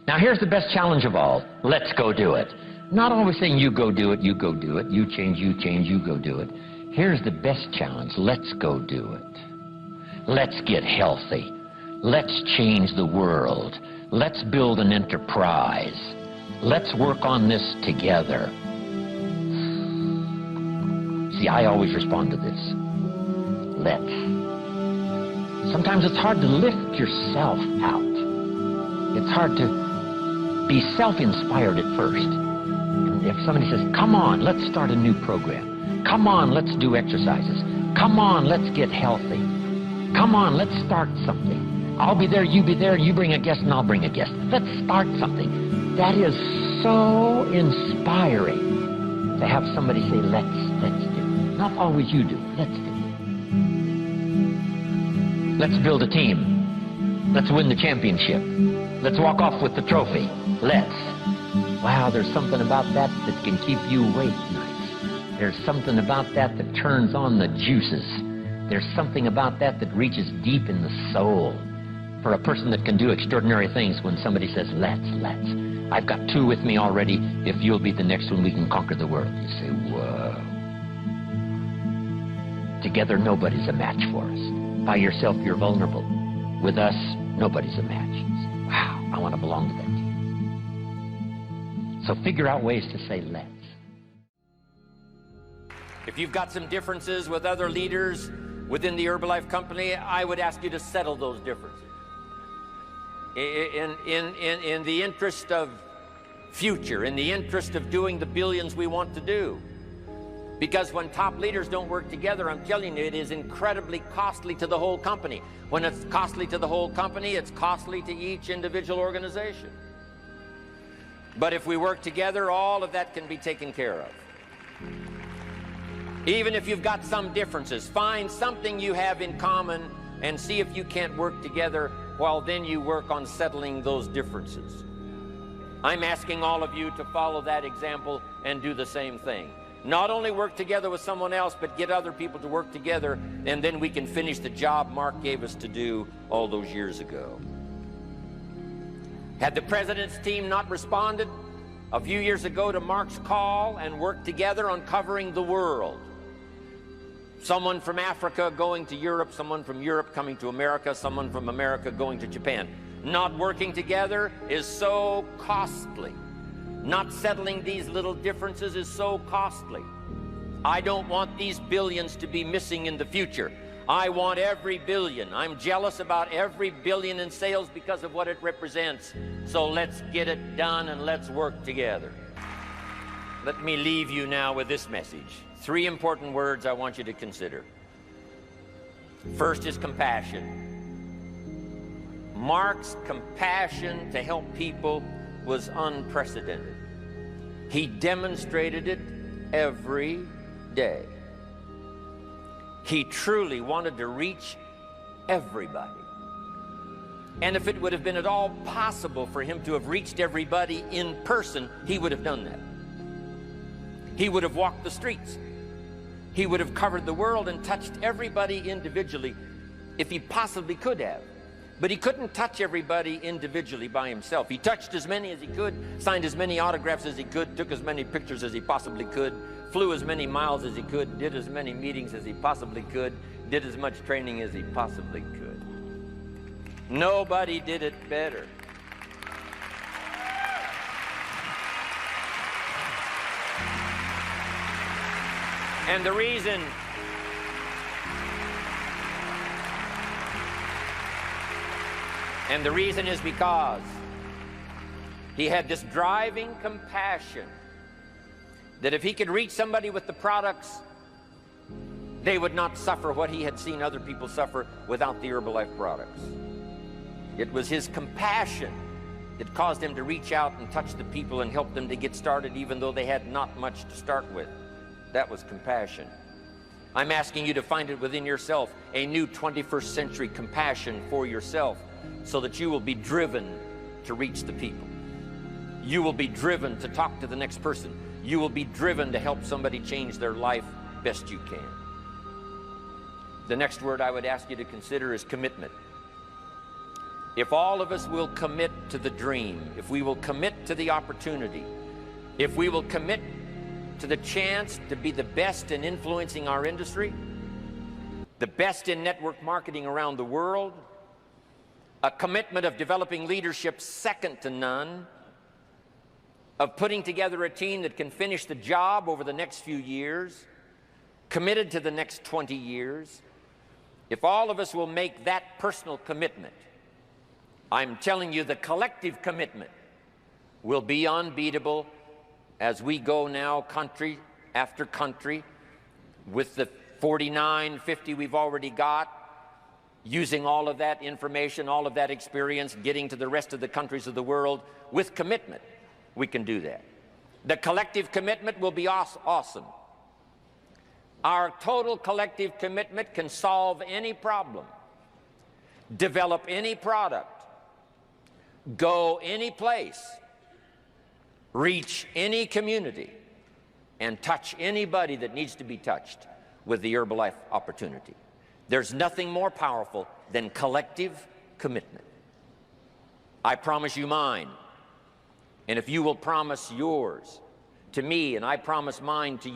Now here's the best challenge of all. Let's go do it. Not always saying you go do it, you go do it, you change, you go do it. Here's the best challenge. Let's go do it. Let's get healthy. Let's change the world. Let's build an enterprise. Let's work on this together. See, I always respond to this. Let's. Sometimes it's hard to lift yourself out. It's hard to be self-inspired at first. And if somebody says, come on, let's start a new program. Come on, let's do exercises. Come on, let's get healthy. Come on, let's start something. I'll be there, you be there, you bring a guest and I'll bring a guest. Let's start something. That is so inspiring to have somebody say, let's do. Not always you do, let's do. Let's build a team. Let's win the championship. Let's walk off with the trophy. Let's. Wow, there's something about that that can keep you awake nights. There's something about that that turns on the juices. There's something about that that reaches deep in the soul. For a person that can do extraordinary things when somebody says, let's. I've got two with me already. If you'll be the next one, we can conquer the world. You say, whoa. Together, nobody's a match for us. By yourself, you're vulnerable. With us, nobody's a match. You say, wow, I want to belong to that team. So figure out ways to say, let's. If you've got some differences with other leaders within the Herbalife company, I would ask you to settle those differences. In the interest of future, in the interest of doing the billions we want to do. Because when top leaders don't work together, I'm telling you, it is incredibly costly to the whole company. When it's costly to the whole company, it's costly to each individual organization. But if we work together, all of that can be taken care of. Even if you've got some differences, find something you have in common and see if you can't work together while then you work on settling those differences. I'm asking all of you to follow that example and do the same thing. Not only work together with someone else, but get other people to work together, and then we can finish the job Mark gave us to do all those years ago. Had the president's team not responded a few years ago to Mark's call and worked together on covering the world, someone from Africa going to Europe, someone from Europe coming to America, someone from America going to Japan. Not working together is so costly. Not settling these little differences is so costly. I don't want these billions to be missing in the future. I want every billion. I'm jealous about every billion in sales because of what it represents. So let's get it done and let's work together. Let me leave you now with this message. 3 important words I want you to consider. First is compassion. Mark's compassion to help people was unprecedented. He demonstrated it every day. He truly wanted to reach everybody. And if it would have been at all possible for him to have reached everybody in person, he would have done that. He would have walked the streets. He would have covered the world and touched everybody individually if he possibly could have. But he couldn't touch everybody individually by himself. He touched as many as he could, signed as many autographs as he could, took as many pictures as he possibly could, flew as many miles as he could, did as many meetings as he possibly could, did as much training as he possibly could. Nobody did it better. And the reason is because he had this driving compassion that if he could reach somebody with the products, they would not suffer what he had seen other people suffer without the Herbalife products. It was his compassion that caused him to reach out and touch the people and help them to get started even though they had not much to start with. That was compassion. I'm asking you to find it within yourself, a new 21st century compassion for yourself, so that you will be driven to reach the people. You will be driven to talk to the next person. You will be driven to help somebody change their life best you can. The next word I would ask you to consider is commitment. if all of us will commit to the dream, if we will commit to the opportunity, if we will commit to the chance to be the best in influencing our industry, the best in network marketing around the world, a commitment of developing leadership second to none, of putting together a team that can finish the job over the next few years, committed to the next 20 years, if all of us will make that personal commitment, I'm telling you the collective commitment will be unbeatable as we go now country after country with the 49, 50 we've already got, using all of that information, all of that experience, getting to the rest of the countries of the world with commitment. We can do that. The collective commitment will be awesome. Our total collective commitment can solve any problem, develop any product, go any place, reach any community, and touch anybody that needs to be touched with the Herbalife opportunity. There's nothing more powerful than collective commitment. I promise you mine. And if you will promise yours to me, and I promise mine to you,